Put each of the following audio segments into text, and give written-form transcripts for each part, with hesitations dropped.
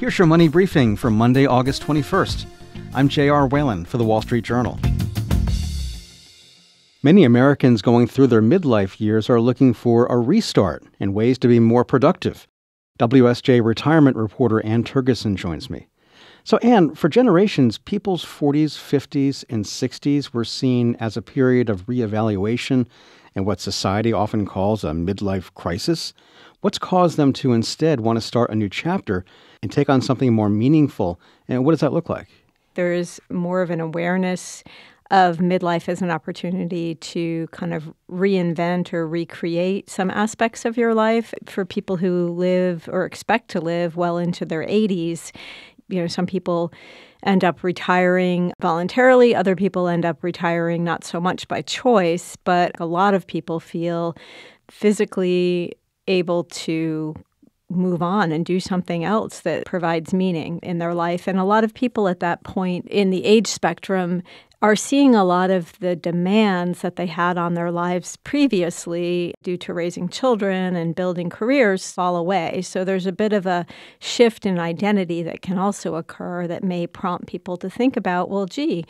Here's your money briefing for Monday, August 21st. I'm J.R. Whalen for the Wall Street Journal. Many Americans going through their midlife years are looking for a restart and ways to be more productive. WSJ retirement reporter Anne Tergesen joins me. So, Anne, for generations, people's 40s, 50s, and 60s were seen as a period of reevaluation and what society often calls a midlife crisis. What's caused them to instead want to start a new chapter and take on something more meaningful? And what does that look like? There is more of an awareness of midlife as an opportunity to kind of reinvent or recreate some aspects of your life. For people who live or expect to live well into their 80s, some people end up retiring voluntarily. Other people end up retiring not so much by choice, but a lot of people feel physically able to move on and do something else that provides meaning in their life. And a lot of people at that point in the age spectrum are seeing a lot of the demands that they had on their lives previously due to raising children and building careers fall away. So there's a bit of a shift in identity that can also occur that may prompt people to think about, well, gee,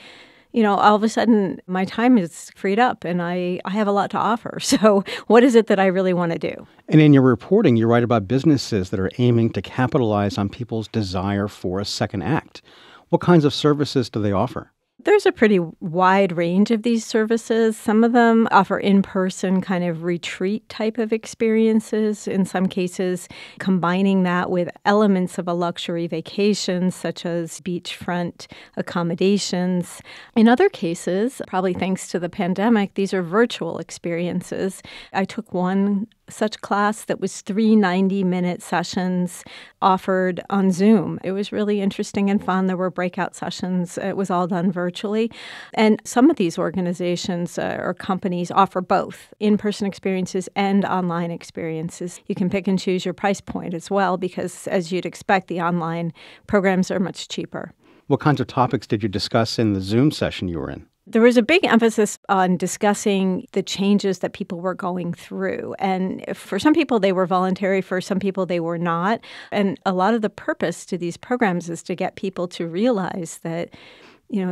all of a sudden my time is freed up and I have a lot to offer. So what is it that I really want to do? And in your reporting, you write about businesses that are aiming to capitalize on people's desire for a second act. What kinds of services do they offer? There's a pretty wide range of these services. Some of them offer in-person kind of retreat type of experiences, in some cases combining that with elements of a luxury vacation, such as beachfront accommodations. In other cases, probably thanks to the pandemic, these are virtual experiences. I took one such class that was 3 90-minute sessions offered on Zoom. It was really interesting and fun. There were breakout sessions. It was all done virtually. And some of these organizations or companies offer both in-person experiences and online experiences. You can pick and choose your price point as well because, as you'd expect, the online programs are much cheaper. What kinds of topics did you discuss in the Zoom session you were in? There was a big emphasis on discussing the changes that people were going through. And for some people, they were voluntary. For some people, they were not. And a lot of the purpose to these programs is to get people to realize that,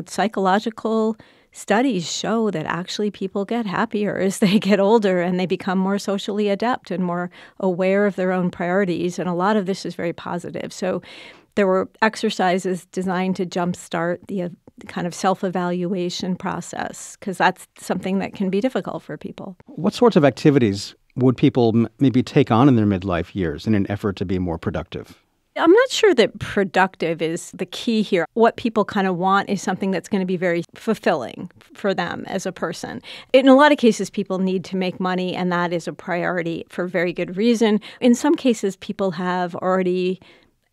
psychological studies show that actually people get happier as they get older and they become more socially adept and more aware of their own priorities. And a lot of this is very positive. So there were exercises designed to jumpstart the kind of self-evaluation process, because that's something that can be difficult for people. What sorts of activities would people maybe take on in their midlife years in an effort to be more productive? I'm not sure that productive is the key here. What people kind of want is something that's going to be very fulfilling for them as a person. In a lot of cases, people need to make money, and that is a priority for very good reason. In some cases, people have already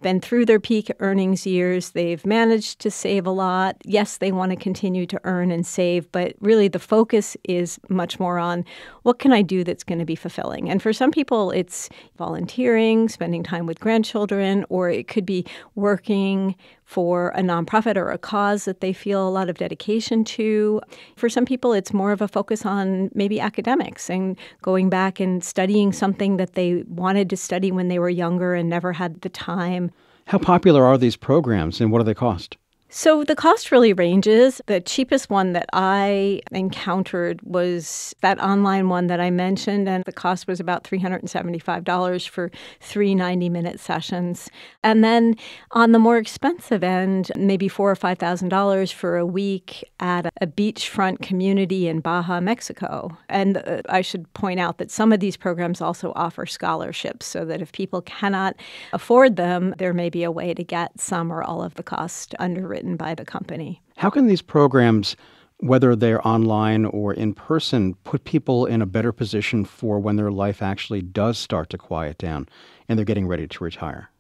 been through their peak earnings years. They've managed to save a lot. Yes, they want to continue to earn and save, but really the focus is much more on what can I do that's going to be fulfilling? And for some people, it's volunteering, spending time with grandchildren, or it could be working for a nonprofit or a cause that they feel a lot of dedication to. For some people, it's more of a focus on maybe academics and going back and studying something that they wanted to study when they were younger and never had the time. How popular are these programs and what do they cost? So the cost really ranges. The cheapest one that I encountered was that online one that I mentioned, and the cost was about $375 for 3 90-minute sessions. And then on the more expensive end, maybe $4,000 or $5,000 for a week at a beachfront community in Baja, Mexico. And I should point out that some of these programs also offer scholarships, so that if people cannot afford them, there may be a way to get some or all of the cost underwritten by the company. How can these programs, whether they're online or in person, put people in a better position for when their life actually does start to quiet down and they're getting ready to retire?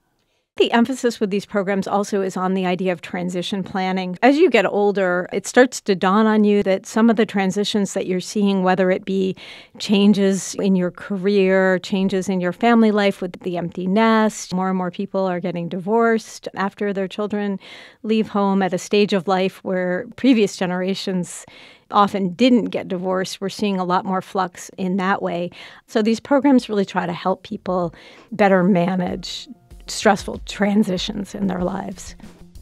The emphasis with these programs also is on the idea of transition planning. As you get older, it starts to dawn on you that some of the transitions that you're seeing, whether it be changes in your career, changes in your family life with the empty nest, more and more people are getting divorced after their children leave home at a stage of life where previous generations often didn't get divorced. We're seeing a lot more flux in that way. So these programs really try to help people better manage stressful transitions in their lives.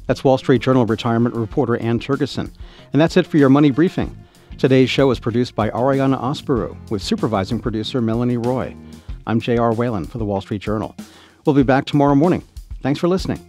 That's Wall Street Journal retirement reporter Anne Tergesen. And that's it for your Money Briefing. Today's show is produced by Ariana Osperu with supervising producer Melanie Roy. I'm J.R. Whalen for the Wall Street Journal. We'll be back tomorrow morning. Thanks for listening.